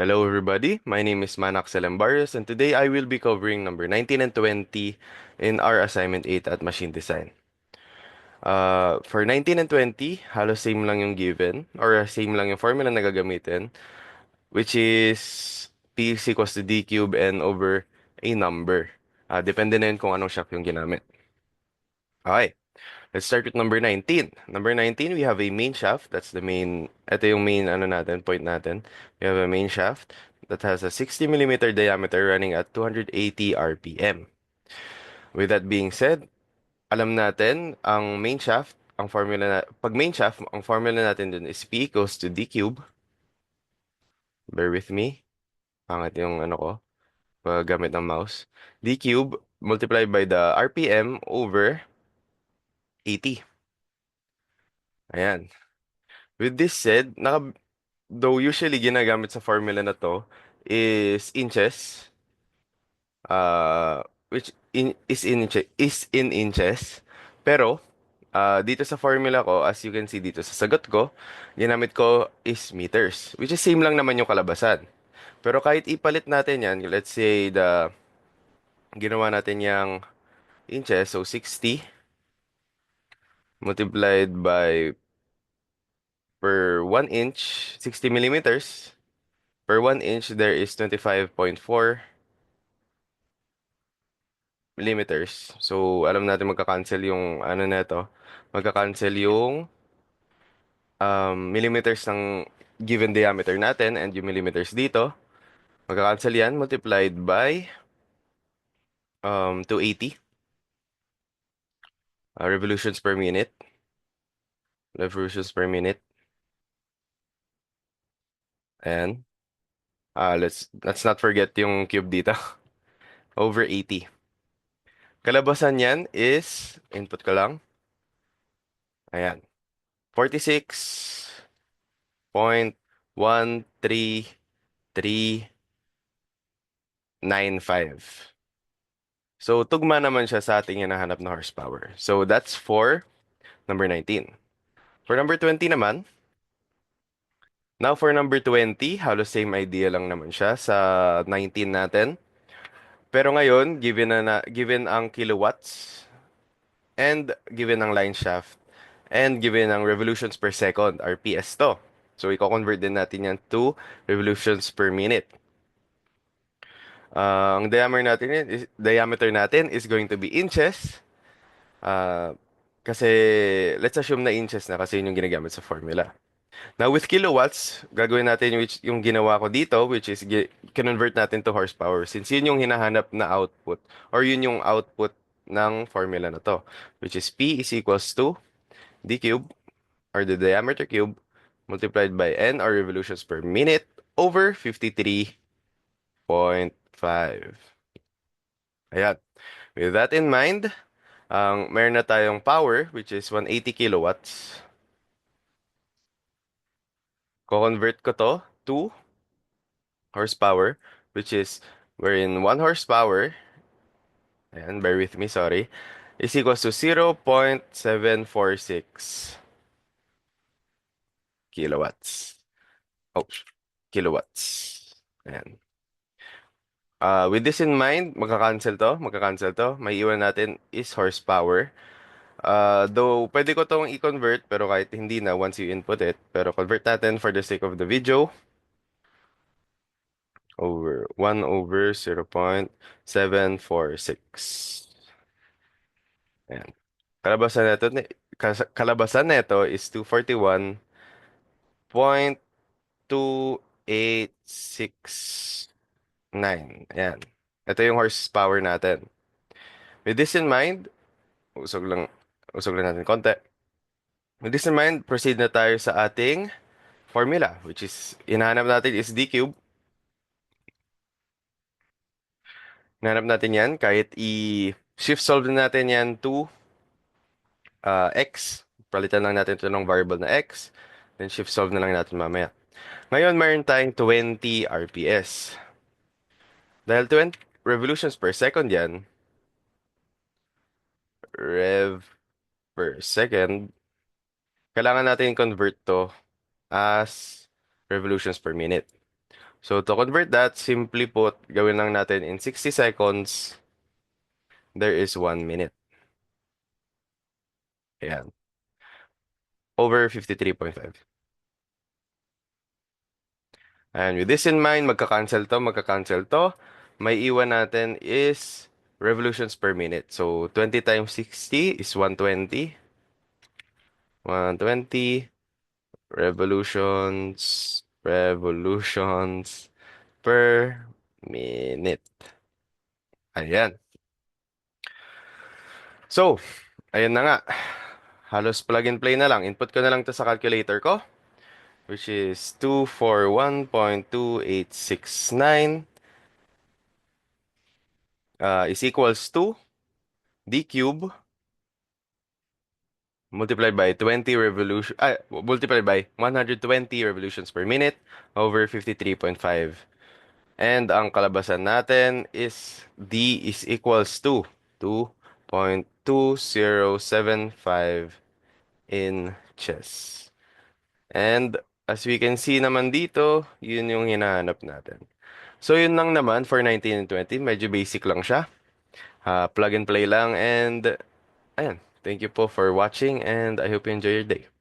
Hello everybody, my name is Manak Selembaris and today I will be covering number 19 and 20 in our assignment 8 at Machine Design. For 19 and 20, halos same lang yung given or same lang yung formula na gagamitin, which is P is equals to D cube N over a number. Depende na yun kung anong shock yung ginamit. Okay, let's start with number 19. Number 19, we have a main shaft. That's the main, ito yung main ano natin, point natin. We have a main shaft that has a 60 millimeter diameter running at 280 RPM. With that being said, alam natin ang main shaft, ang formula na, pag main shaft, ang formula natin dun is P equals to D cube. Bear with me. Pangit yung ano ko, pag gamit ng mouse. D cube multiplied by the RPM over 80. Ayan. With this said, though usually ginagamit sa formula na to is inches, uh, which is in inches. Pero dito sa formula ko, as you can see dito sa sagot ko, ginamit ko is meters, which is same lang naman yung kalabasan. Pero kahit ipalit natin yan, let's say ginawa natin yung inches, so 60 multiplied by per 1 inch, 60 millimeters. Per 1 inch, there is 25.4 millimeters. So, alam natin magka-cancel yung ano na ito. Magka-cancel yung millimeters ng given diameter natin and yung millimeters dito. Magka-cancel yan multiplied by 280 revolutions per minute. Revolutions per minute. And let's not forget yung cube dito. Over 80. Kalabasan yan is, input ko lang. Ayan. 46.1395. So, tugma naman siya sa ating hinahanap na horsepower. So, that's for number 19. For number 20 naman, now for number 20, halos same idea lang naman siya sa 19 natin. Pero ngayon, given ang kilowatts and given ang line shaft and given ang revolutions per second, RPS to. So, i-convert din natin yan to revolutions per minute. Ang diameter natin is going to be inches. Uh, Kasi let's assume na inches na kasi yun yung ginagamit sa formula. Now with kilowatts, gagawin natin yung ginawa ko dito, which is convert natin to horsepower since yun yung hinahanap na output or yun yung output ng formula na to, which is P is equals to D cube or the diameter cube multiplied by N or revolutions per minute over 53.5. Ayan. With that in mind, meron na tayong power, which is 180 kilowatts. Ko-convert ko to horsepower, which is wherein 1 horsepower, ayan, bear with me, sorry, is equals to 0.746 kilowatts. Oh, kilowatts. Ayan. With this in mind, magka-cancel to. May iwan natin is horsepower. Though, pwede ko tong i-convert, pero kahit hindi na once you input it. Pero convert natin for the sake of the video. Over 1 over 0.746. Ayan. Kalabasan nito is 241.2869. Ayan. Ito yung horsepower natin. With this in mind, usog lang, usog lang natin konti. With this in mind, proceed na tayo sa ating formula, which is, hinahanap natin is D cube. Hinahanap natin yan, kahit i-shift solve na natin yan to x. Palitan lang natin ito ng variable na x. Then shift solve na lang natin mamaya. Ngayon, mayroon tayong 20 RPS. Dahil 20 revolutions per second yan, rev per second, kailangan natin convert to as revolutions per minute. So to convert that, simply put, gawin lang natin in 60 seconds, there is 1 minute. Ayan. Over 53.5. And with this in mind, magka-cancel to. May iwan natin is revolutions per minute. So 20 times 60 is 120. 120 revolutions per minute. Ayan. So, ayan na nga. Halos plug and play na lang. Input ko na lang to sa calculator ko, which is 241.2869 is equals to d cube multiplied by 120 revolutions per minute over 53.5. And ang kalabasan natin is D is equals to 2.2075 inches. And as we can see naman dito, yun yung hinahanap natin. So yun lang naman for 19 and 20. Medyo basic lang siya. Plug and play lang. And ayan, thank you po for watching and I hope you enjoy your day.